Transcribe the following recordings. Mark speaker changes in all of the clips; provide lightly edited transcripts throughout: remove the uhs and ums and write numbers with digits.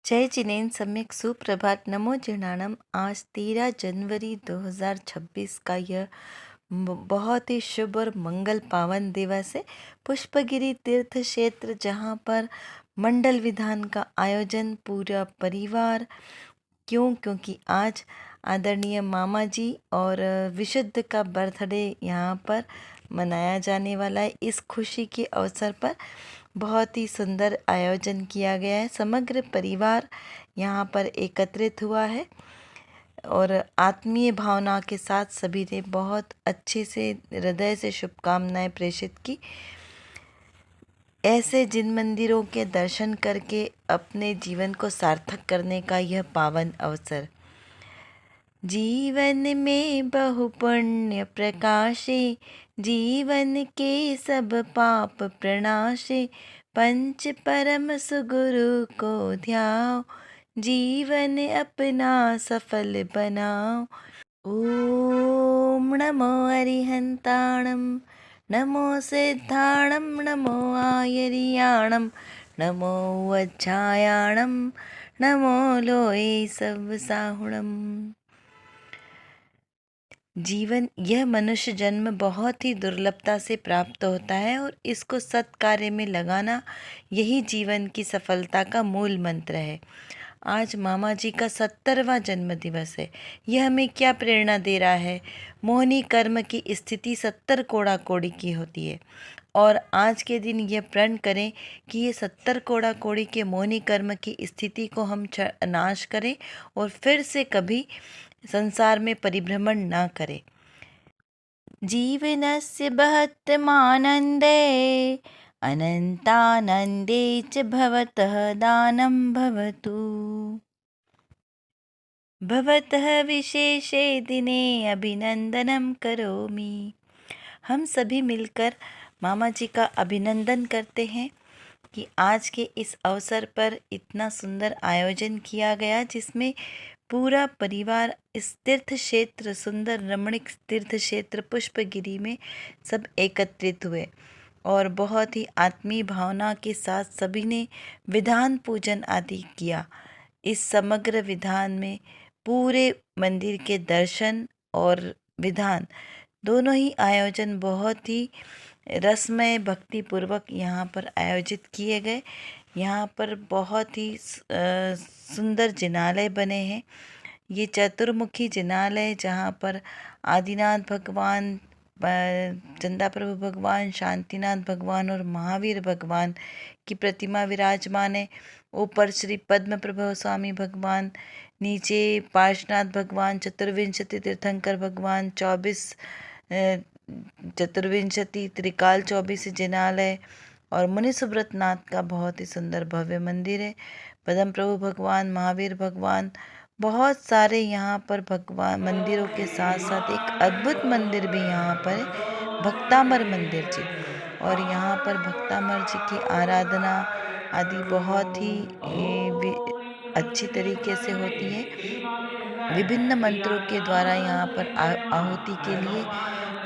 Speaker 1: जय जिनेन्द्र सम्यक सुप्रभात नमो जिनाणम। आज 13 जनवरी 2026 का यह बहुत ही शुभ और मंगल पावन दिवस है। पुष्पगिरी तीर्थ क्षेत्र जहाँ पर मंडल विधान का आयोजन पूरा परिवार, क्योंकि आज आदरणीय मामा जी और विशुद्ध का बर्थडे यहाँ पर मनाया जाने वाला है। इस खुशी के अवसर पर बहुत ही सुंदर आयोजन किया गया है। समग्र परिवार यहाँ पर एकत्रित हुआ है और आत्मीय भावना के साथ सभी ने बहुत अच्छे से हृदय से शुभकामनाएं प्रेषित की। ऐसे जिन मंदिरों के दर्शन करके अपने जीवन को सार्थक करने का यह पावन अवसर। जीवन में बहु पुण्य प्रकाशे, जीवन के सब पाप प्रणाशे, पंच परम सुगुरु को ध्याओ, जीवन अपना सफल बनाओ। ओम नमो अरिहंताणम, नमो सिद्धाणम, नमो आयरियाणम, नमो वज्रायाणम, नमो लोये सब साहुणम। जीवन, यह मनुष्य जन्म बहुत ही दुर्लभता से प्राप्त होता है और इसको सत्कार्य में लगाना यही जीवन की सफलता का मूल मंत्र है। आज मामा जी का 70वां जन्म दिवस है। यह हमें क्या प्रेरणा दे रहा है? मोहिनी कर्म की स्थिति 70 कोड़ा कोड़ी की होती है और आज के दिन यह प्रण करें कि ये 70 कोड़ा कोड़ी के मोहिनी कर्म की स्थिति को हम नाश करें और फिर से कभी संसार में परिभ्रमण ना करें। जीवनस्य महत्तमानन्दे, अनन्तानन्दे च भवतः दानं भवतु। भवतः विशेषे दिने अभिनंदनम करोमि। हम सभी मिलकर मामा जी का अभिनंदन करते हैं कि आज के इस अवसर पर इतना सुंदर आयोजन किया गया, जिसमें पूरा परिवार इस तीर्थ क्षेत्र, सुंदर रमणीक तीर्थ क्षेत्र पुष्पगिरी में सब एकत्रित हुए और बहुत ही आत्मीय भावना के साथ सभी ने विधान पूजन आदि किया। इस समग्र विधान में पूरे मंदिर के दर्शन और विधान दोनों ही आयोजन बहुत ही रसमय भक्तिपूर्वक यहाँ पर आयोजित किए गए। यहाँ पर बहुत ही सुंदर जिनालय बने हैं। ये चतुर्मुखी जिनालय जहाँ पर आदिनाथ भगवान, चंदा प्रभु भगवान, शांतिनाथ भगवान और महावीर भगवान की प्रतिमा विराजमान है। ऊपर श्री पद्म प्रभु स्वामी भगवान, नीचे पार्श्वनाथ भगवान, चतुर्विंशति तीर्थंकर भगवान, 24 चतुर्विंशति त्रिकाल 24 जिनालय और मुनि सुब्रतनाथ का बहुत ही सुंदर भव्य मंदिर है। पद्म प्रभु भगवान, महावीर भगवान, बहुत सारे यहाँ पर भगवान मंदिरों के साथ साथ एक अद्भुत मंदिर भी यहाँ पर है, भक्तामर मंदिर जी। और यहाँ पर भक्तामर जी की आराधना आदि बहुत ही अच्छी तरीके से होती है। विभिन्न मंत्रों के द्वारा यहाँ पर आहुति के लिए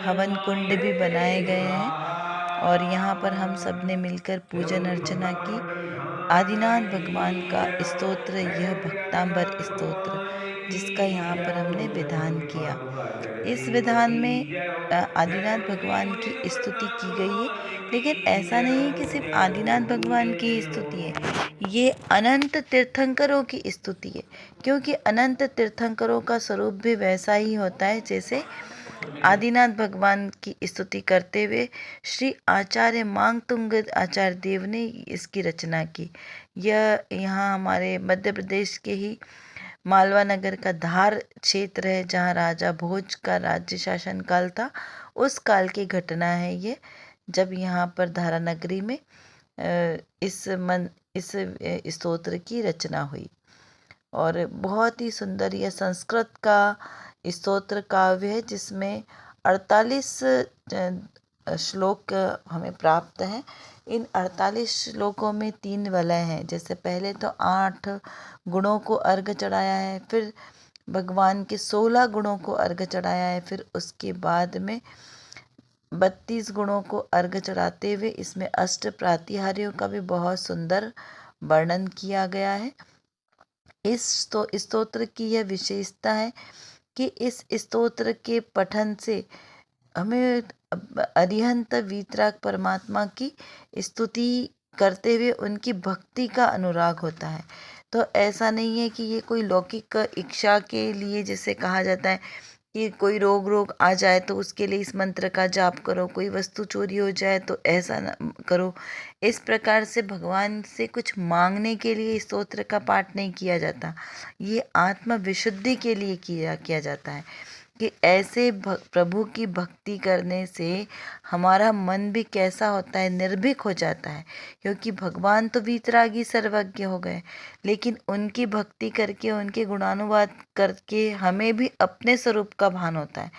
Speaker 1: हवन कुंड भी बनाए गए हैं और यहाँ पर हम सब ने मिलकर पूजन अर्चना की। आदिनाथ भगवान का स्तोत्र, यह भक्तांबर स्तोत्र, जिसका यहाँ पर हमने विधान किया। इस विधान में आदिनाथ भगवान की स्तुति की गई है, लेकिन ऐसा नहीं है कि सिर्फ आदिनाथ भगवान की ही स्तुति है, ये अनंत तीर्थंकरों की स्तुति है। क्योंकि अनंत तीर्थंकरों का स्वरूप भी वैसा ही होता है जैसे आदिनाथ भगवान की स्तुति करते हुए श्री आचार्य मांगतुंग आचार्य देव ने इसकी रचना की। यह यहाँ हमारे मध्य प्रदेश के ही मालवा नगर का धार क्षेत्र है, जहाँ राजा भोज का राज्य शासन काल था। उस काल की घटना है ये, जब यहाँ पर धारा नगरी में इस स्तोत्र की रचना हुई। और बहुत ही सुंदर यह संस्कृत का स्तोत्र काव्य है, जिसमें 48 श्लोक हमें प्राप्त हैं। इन 48 श्लोकों में 3 वलय हैं। जैसे पहले तो 8 गुणों को अर्घ चढ़ाया है, फिर भगवान के 16 गुणों को अर्घ चढ़ाया है, फिर उसके बाद में 32 गुणों को अर्घ चढ़ाते हुए इसमें अष्ट प्रातिहार्यों का भी बहुत सुंदर वर्णन किया गया है। इस तो स्तोत्र की यह विशेषता है कि इस स्तोत्र के पठन से हमें अरिहंत वीतराग परमात्मा की स्तुति करते हुए उनकी भक्ति का अनुराग होता है। तो ऐसा नहीं है कि ये कोई लौकिक इच्छा के लिए, जैसे कहा जाता है कि कोई रोग आ जाए तो उसके लिए इस मंत्र का जाप करो, कोई वस्तु चोरी हो जाए तो ऐसा करो। इस प्रकार से भगवान से कुछ मांगने के लिए स्तोत्र का पाठ नहीं किया जाता। ये आत्म विशुद्धि के लिए किया जाता है कि ऐसे प्रभु की भक्ति करने से हमारा मन भी कैसा होता है, निर्भीक हो जाता है। क्योंकि भगवान तो वीतरागी सर्वज्ञ हो गए, लेकिन उनकी भक्ति करके, उनके गुणानुवाद करके हमें भी अपने स्वरूप का भान होता है।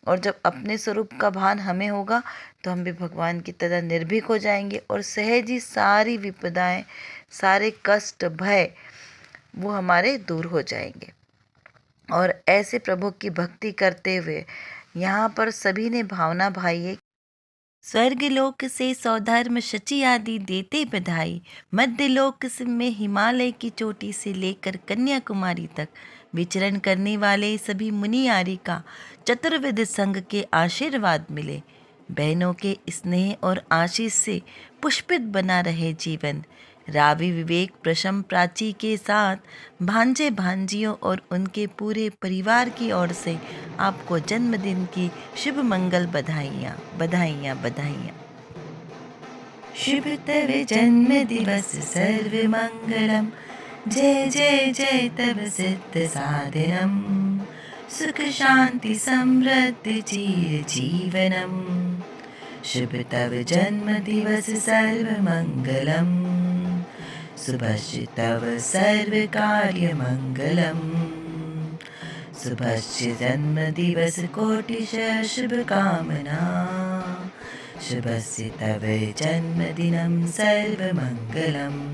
Speaker 1: और जब अपने स्वरूप का भान हमें होगा तो हम भी भगवान की तरह निर्भीक हो जाएंगे और सहज ही सारी विपदाएं, सारे कष्ट, भय वो हमारे दूर हो जाएंगे। और ऐसे प्रभु की भक्ति करते हुए यहाँ पर सभी ने भावना भाई है। स्वर्ग लोक से सौधर्म शची आदि देते बधाई, मध्य लोक में हिमालय की चोटी से लेकर कन्याकुमारी तक विचरण करने वाले सभी मुनियारी का चतुर्विध संघ के आशीर्वाद मिले। बहनों के स्नेह और आशीष से पुष्पित बना रहे जीवन। रावि विवेक प्रशम प्राची के साथ भांजे भांजियों और उनके पूरे परिवार की ओर से आपको जन्मदिन की शुभ मंगल बधाइयाँ बधाइयाँ बधाइयाँ। शुभ तव जन्म दिवस सर्व मंगलम, जय जय जय तव सिद्ध साधनम, सुख शांति समृद्धि चिर जीवनम। शुभ तव जन्म दिवस सर्व मंगलम, शुभस्य तव सर्व कार्य मंगलम। शुभस्य जन्म दिवस कोटिश शुभकामना, शुभस्य तव जन्मदिनं सर्वमंगलम्।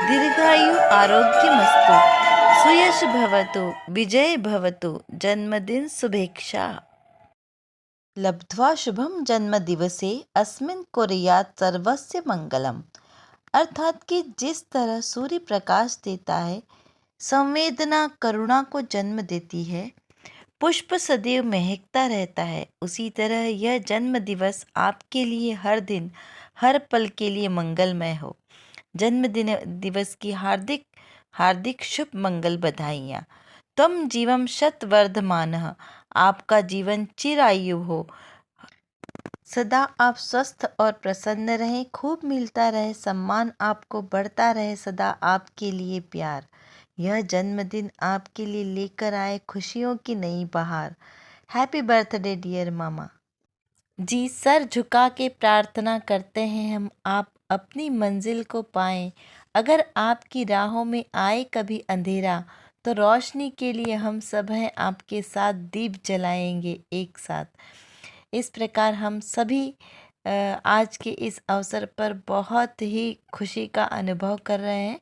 Speaker 1: दीर्घायु आरोग्यमस्तु, सुयश भवतु, विजय भवतु, जन्मदिन शुभेच्छा। लब्ध्वा शुभम जन्म दिवसे अस्मिन् कुर्यात् सर्वस्य मंगलम। अर्थात कि जिस तरह सूर्य प्रकाश देता है, संवेदना करुणा को जन्म देती है, पुष्प सदैव महकता रहता है, उसी तरह यह जन्म दिवस आपके लिए हर दिन हर पल के लिए मंगलमय हो। जन्मदिन दिवस की हार्दिक हार्दिक शुभ मंगल बधाइयाँ। त्वं जीवम शत वर्धमानः, आपका जीवन चिरायु हो। सदा आप स्वस्थ और प्रसन्न रहें, खूब मिलता रहे सम्मान, आपको बढ़ता रहे सदा आपके लिए प्यार। यह जन्मदिन आपके लिए लेकर आए खुशियों की नई बहार। हैप्पी बर्थडे डियर मामा जी। सर झुका के प्रार्थना करते हैं हम, आप अपनी मंजिल को पाएं। अगर आपकी राहों में आए कभी अंधेरा, तो रोशनी के लिए हम सब हैं आपके साथ, दीप जलाएंगे एक साथ। इस प्रकार हम सभी आज के इस अवसर पर बहुत ही खुशी का अनुभव कर रहे हैं।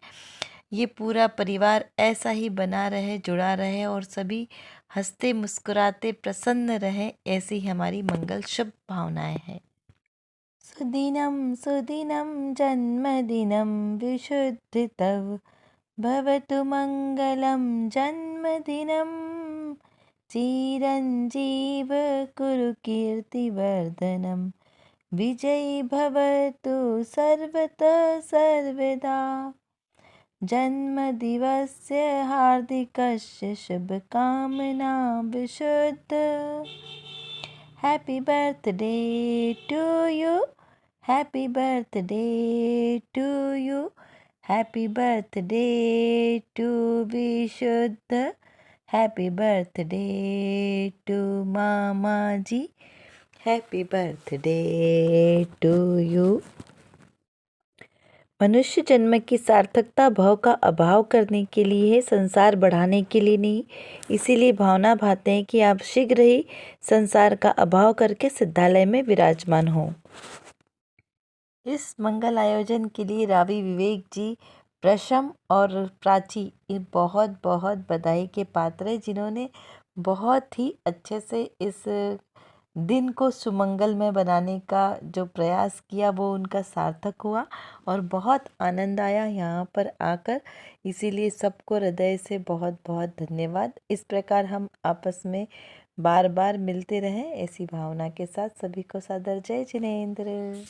Speaker 1: ये पूरा परिवार ऐसा ही बना रहे, जुड़ा रहे और सभी हंसते मुस्कुराते प्रसन्न रहे, ऐसी हमारी मंगल शुभ भावनाएं हैं। सुदिनं सुदिनं जन्मदिनं विशुद्धि तव, भवतु मंगलं जन्मदिनं। चिरंजीव कुरु कीर्तिवर्धनम्, विजयी भवतु सर्वतः सर्वदा। जन्मदिवस्य हार्दिकस्य शुभकामना Vishuddh. Happy birthday to you, happy birthday to you, happy birthday to Vishuddh, happy birthday to mama ji, happy birthday to you. मनुष्य जन्म की सार्थकता भाव का अभाव करने के लिए है, संसार बढ़ाने के लिए नहीं। इसीलिए भावना भाते हैं कि आप शीघ्र ही संसार का अभाव करके सिद्धालय में विराजमान हो। इस मंगल आयोजन के लिए रावी विवेक जी, प्रशम और प्राची ये बहुत बहुत बधाई के पात्र हैं, जिन्होंने बहुत ही अच्छे से इस दिन को सुमंगलमय बनाने का जो प्रयास किया वो उनका सार्थक हुआ और बहुत आनंद आया यहाँ पर आकर। इसीलिए सबको हृदय से बहुत बहुत धन्यवाद। इस प्रकार हम आपस में बार बार मिलते रहें, ऐसी भावना के साथ सभी को सादर जय जिनेंद्र।